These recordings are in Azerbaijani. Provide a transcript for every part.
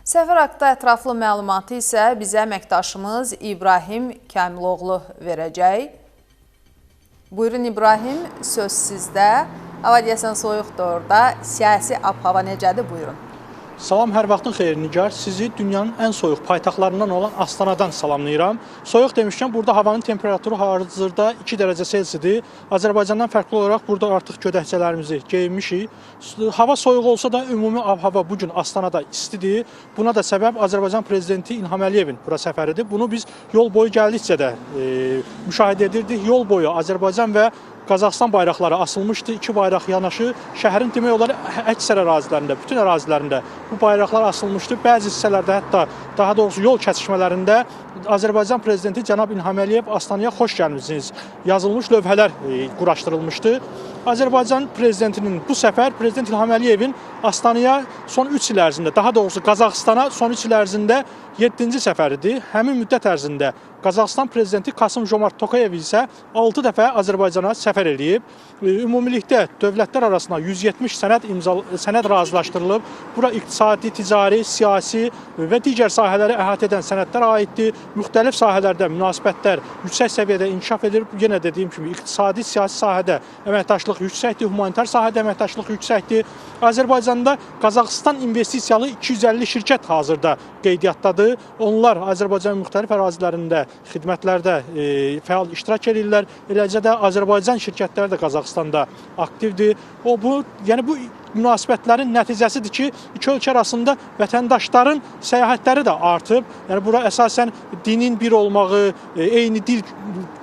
Səfər haqqında ətraflı məlumatı isə bizə əməkdaşımız İbrahim Kəmiloğlu verəcək. Buyurun İbrahim, söz sizdə. Hava deyəsən soyuqdur orada. Siyasi ab-hava necədir? Buyurun. Salam, hər vaxtın xeyir Nigar. Sizi dünyanın ən soyuq paytaxtlarından olan Astanadan salamlayıram. Soyuq demişkən, burada havanın temperaturu hazırda 2 dərəcə Selsidir. Azərbaycandan fərqli olaraq burada artıq gödəkçələrimizi geyinmişik. Hava soyuq olsa da ümumi ab-hava bugün Astanada istidir. Buna da səbəb Azərbaycan Prezidenti İlham Əliyevin bura səfəridir. Bunu biz yol boyu gəldikcə də müşahidə edirdik. Yol boyu Azərbaycan və Qazaxıstan bayraqları asılmışdı. İki bayraq yanaşı şəhərin demək olar əksər ərazilərində, bütün ərazilərində bu bayraqlar asılmışdı. Bəzi hissələrdə hətta daha doğrusu yol kəsişmələrində Azərbaycan Prezidenti cənab İlham Əliyev Astanaya xoş gəlmisiniz yazılmış lövhələr quraşdırılmışdı. Azərbaycan Prezidentinin bu səfər Prezident İlham Əliyevin Astanaya son 3 il ərzində, daha doğrusu Qazaxıstana son 3 il ərzində 7-ci səfəridir. Həmin müddət ərzində Qazaxıstan Prezidenti Kasım-Jomart Tokayev isə 6 dəfə Azərbaycana səfər edib. Ümumilikdə dövlətlər arasında 170 sənəd razılaşdırılıb. Bura iqtisadi, ticari, siyasi və digər sahələri əhatə edən sənədlər aiddir. Müxtəlif sahələrdə münasibətlər yüksək səviyyədə inkişaf edir. Yenə dediyim kimi iqtisadi, siyasi sahədə əməkdaşlıq yüksəkdir, humanitar sahədə əməkdaşlıq yüksəkdir. Azərbaycanda Qazaxıstan investisiyalı 250 şirkət hazırda qeydiyyatdadır. Onlar Azərbaycanın müxtəlif ərazilərində xidmətlərdə fəal iştirak edirlər. Eləcə də Azərbaycan şirkətləri də Qazaxıstanda aktivdir. Bu münasibətlərin nəticəsidir ki, iki ölkə arasında vətəndaşların səyahətləri də artıb. Yəni bura əsasən dinin bir olmağı, eyni dil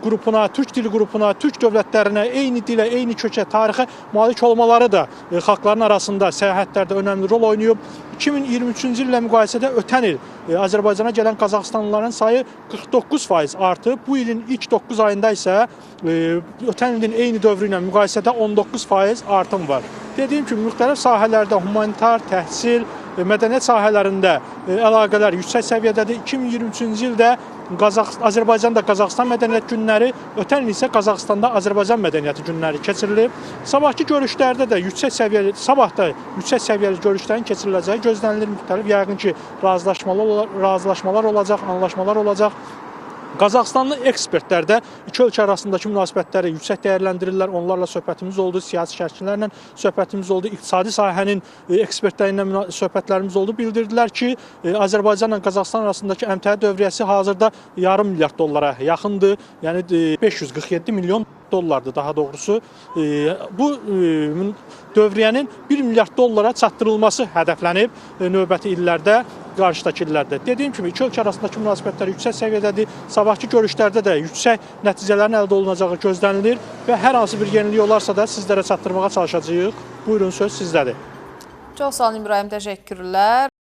qrupuna, türk dili qrupuna, türk dövlətlərinə, eyni dilə, eyni kökə, tarixə malik olmaları da xalqların arasında səyahətlərdə önəmli rol oynayıb. 2023-cü illə müqayisədə ötən il Azərbaycana gələn Qazaxıstanlıların sayı 49% artıb. Bu ilin ilk 9 ayında isə ötən ilin eyni dövrü ilə müqayisədə 19% artım var. Dediyim kimi, müxtəlif sahələrdə humanitar, təhsil, mədəniyyət sahələrində əlaqələr yüksək səviyyədədir. 2023-cü ildə Azərbaycanda Qazaxıstan mədəniyyət günləri, ötən il isə Qazaxıstanda Azərbaycan mədəniyyəti günləri keçirilib. Sabahki görüşlərdə də yüksək səviyyəli görüşlərin keçiriləcəyi gözlənilir. Müxtəlif yəqin ki, razılaşmalar olacaq, anlaşmalar olacaq. Qazaxıstanlı ekspertlər də iki ölkə arasındakı münasibətləri yüksək dəyərləndirirlər. Onlarla söhbətimiz oldu, siyasi şərhçilərlə söhbətimiz oldu, iqtisadi sahənin ekspertləri ilə söhbətlərimiz oldu. Bildirdilər ki, Azərbaycanla Qazaxıstan arasındakı əmtəə dövriyyəsi hazırda yarım milyard dollara yaxındır. Yəni 547 milyon dollardır daha doğrusu. Bu dövriyyənin 1 milyard dollara çatdırılması hədəflənib növbəti illərdə, qarşıdakı illərdə. Dediyim kimi, iki ölkə arasındakı münasibətlər yüksək səviyyədədir. Sabahki görüşlərdə də yüksək nəticələrin əldə olunacağı gözlənilir və hər hansı bir yenilik olarsa da sizlərə çatdırmağa çalışacağıq. Buyurun, söz sizdədir. Çox sağ olun İbrahim, təşəkkürlər.